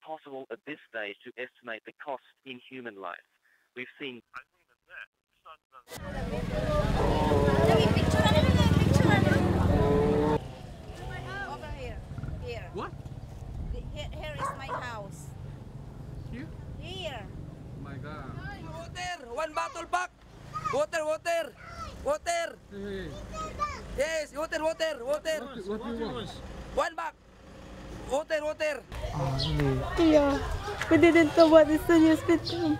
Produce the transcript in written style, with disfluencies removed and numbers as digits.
impossible at this stage to estimate the cost in human life. We've seen. Over here. Here. What? Here is my house. Here? Here. Oh my God. Water! One bottle pack! Water, water! Water! Hey, Yes, water, water, water! what do you want? One bag! Water, water! Yeah, we didn't know what is the news with them.